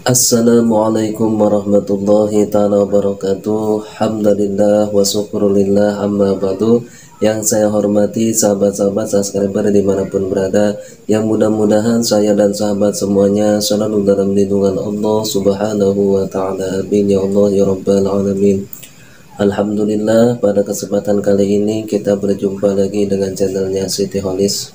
Assalamualaikum warahmatullahi ta'ala wabarakatuh. Alhamdulillah wa syukurulillah amma ba'du. Yang saya hormati sahabat-sahabat subscriber dimanapun berada, yang mudah-mudahan saya dan sahabat semuanya selalu dalam lindungan Allah subhanahu wa ta'ala. Amin ya Allah ya rabbal alamin. Alhamdulillah, pada kesempatan kali ini kita berjumpa lagi dengan channelnya Siti Holis.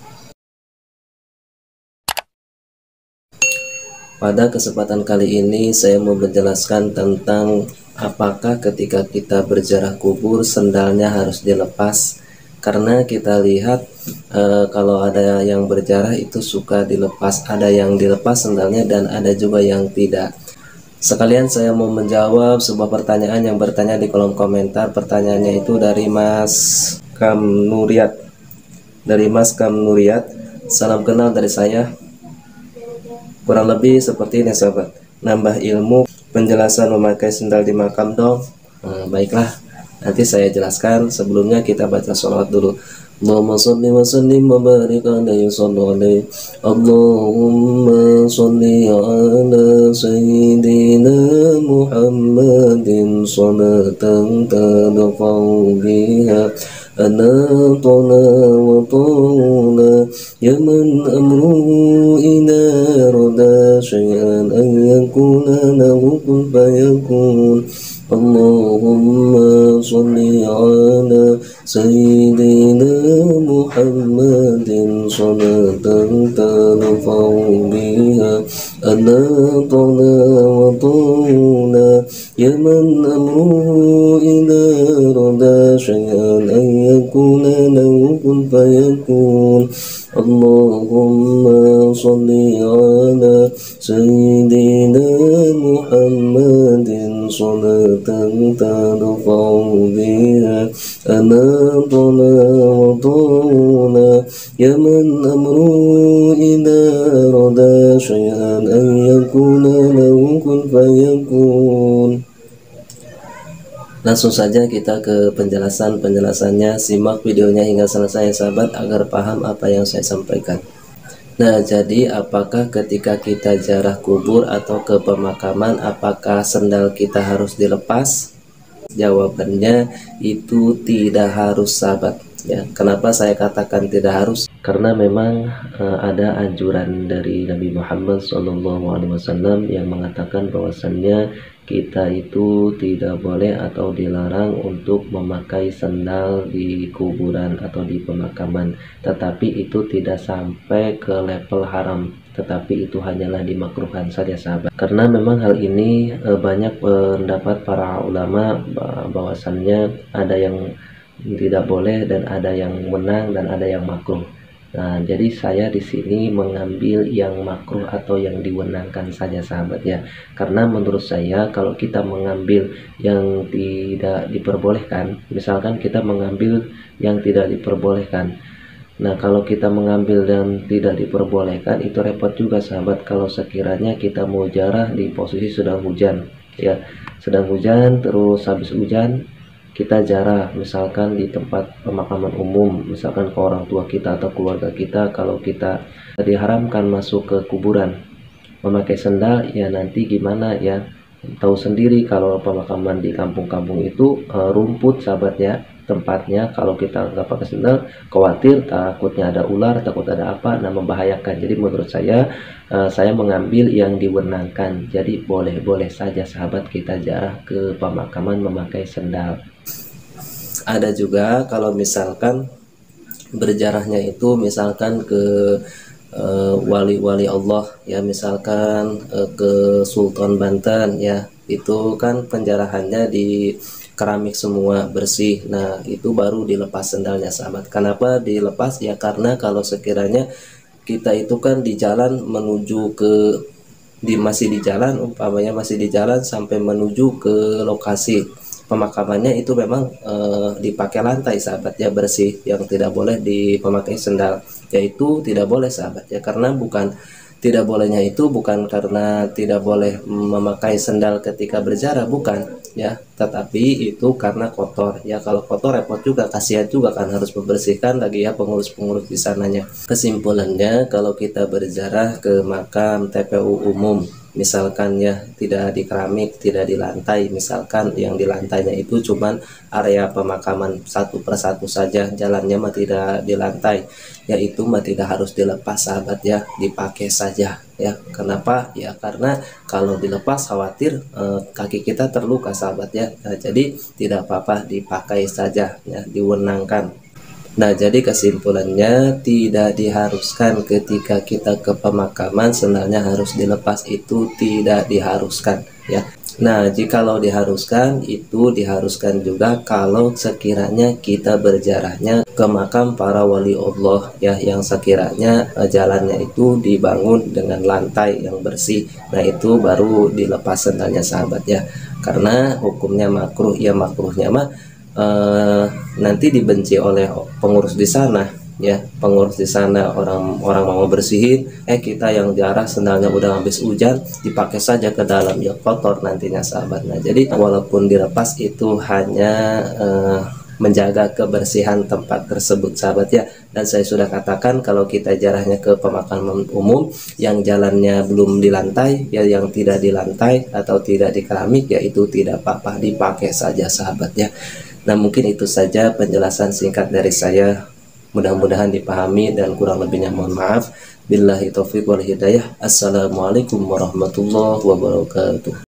Pada kesempatan kali ini saya mau menjelaskan tentang apakah ketika kita berziarah kubur sendalnya harus dilepas. Karena kita lihat kalau ada yang berziarah itu suka dilepas, ada yang dilepas sendalnya dan ada juga yang tidak. Sekalian saya mau menjawab sebuah pertanyaan yang bertanya di kolom komentar. Pertanyaannya itu dari Mas Kam Nuriat. Salam kenal dari saya. Kurang lebih seperti ini sahabat, nambah ilmu penjelasan memakai sendal di makam dong. Baiklah, nanti saya jelaskan. Sebelumnya kita baca sholawat dulu. Allahumma sholli wa sallim wa barik alaihi sallallahu. Allahumma sholli ala sayyidina Muhammadin salatan tadfa'u biha أناطنا وطولا يا من أمره إذا رضى شيئا أن يكون له كن فيكون اللهم صل على سيدنا محمد صلاة ترفع بها أناطنا وطولا يا من أمره إذا رضى شيئا أن يكون له كن فيكون اللهم صل على سيدنا محمد صلاة ترفع بها أناطنا وطولا يا من أمره إذا رضى شيئا أن يكون له كن فيكون. Langsung saja kita ke penjelasannya. Simak videonya hingga selesai sahabat agar paham apa yang saya sampaikan. Nah, jadi apakah ketika kita ziarah kubur atau ke pemakaman, apakah sendal kita harus dilepas? Jawabannya itu tidak harus sahabat ya. Kenapa saya katakan tidak harus? Karena memang ada anjuran dari Nabi Muhammad SAW yang mengatakan bahwasannya kita itu tidak boleh atau dilarang untuk memakai sendal di kuburan atau di pemakaman, tetapi itu tidak sampai ke level haram, tetapi itu hanyalah dimakruhkan saja sahabat. Karena memang hal ini banyak pendapat para ulama bahwasannya ada yang tidak boleh dan ada yang menang dan ada yang makruh. Nah, jadi saya di sini mengambil yang makruh atau yang diwenangkan saja sahabat ya. Karena menurut saya kalau kita mengambil yang tidak diperbolehkan, misalkan kita mengambil yang tidak diperbolehkan. Nah, kalau kita mengambil yang tidak diperbolehkan itu repot juga sahabat kalau sekiranya kita mau ziarah di posisi sedang hujan ya. Sedang hujan, terus habis hujan kita ziarah misalkan di tempat pemakaman umum, misalkan ke orang tua kita atau keluarga kita. Kalau kita diharamkan masuk ke kuburan memakai sendal ya, nanti gimana ya, tahu sendiri kalau pemakaman di kampung-kampung itu rumput sahabat ya tempatnya. Kalau kita nggak pakai sendal khawatir takutnya ada ular, takut ada apa, nah membahayakan. Jadi menurut saya mengambil yang diwenangkan. Jadi boleh-boleh saja sahabat kita ziarah ke pemakaman memakai sendal. Ada juga kalau misalkan berziarahnya itu misalkan ke wali-wali Allah ya, misalkan ke Sultan Banten ya, itu kan penjarahannya di keramik semua bersih. Nah, itu baru dilepas sendalnya sahabat. Kenapa dilepas ya? Karena kalau sekiranya kita itu kan di jalan menuju ke masih di jalan, umpamanya masih di jalan sampai menuju ke lokasi pemakamannya, itu memang dipakai lantai sahabat ya, bersih, yang tidak boleh dipakai sendal, yaitu tidak boleh sahabat ya. Karena bukan tidak bolehnya itu bukan karena tidak boleh memakai sendal ketika berziarah, bukan ya, tetapi itu karena kotor ya. Kalau kotor repot juga, kasihan juga kan, harus membersihkan lagi ya pengurus-pengurus di sananya. Kesimpulannya, kalau kita berziarah ke makam TPU umum misalkan ya tidak di keramik, tidak di lantai, misalkan yang di lantainya itu cuman area pemakaman satu persatu saja, jalannya mah tidak di lantai, yaitu mah tidak harus dilepas sahabat ya, dipakai saja ya. Kenapa ya? Karena kalau dilepas khawatir kaki kita terluka sahabat ya. Nah, jadi tidak apa-apa dipakai saja ya, diwenangkan. Nah, jadi kesimpulannya tidak diharuskan ketika kita ke pemakaman sendalnya harus dilepas, itu tidak diharuskan ya. Nah, jikalau diharuskan, itu diharuskan juga kalau sekiranya kita berjarahnya ke makam para wali Allah ya, yang sekiranya jalannya itu dibangun dengan lantai yang bersih. Nah, itu baru dilepas sendalnya sahabat ya. Karena hukumnya makruh, ya makruhnya mah nanti dibenci oleh pengurus di sana ya. Pengurus di sana orang mau bersihin, kita yang jarah sendalnya udah habis hujan dipakai saja ke dalam, ya kotor nantinya sahabat. Nah, jadi walaupun dilepas itu hanya menjaga kebersihan tempat tersebut sahabat ya. Dan saya sudah katakan kalau kita jarahnya ke pemakaman umum yang jalannya belum di lantai ya, yang tidak di lantai atau tidak di keramik ya, itu tidak apa-apa, dipakai saja sahabat ya. Nah, mungkin itu saja penjelasan singkat dari saya, mudah-mudahan dipahami dan kurang lebihnya mohon maaf. Billahi taufiq wal hidayah. Assalamualaikum warahmatullahi wabarakatuh.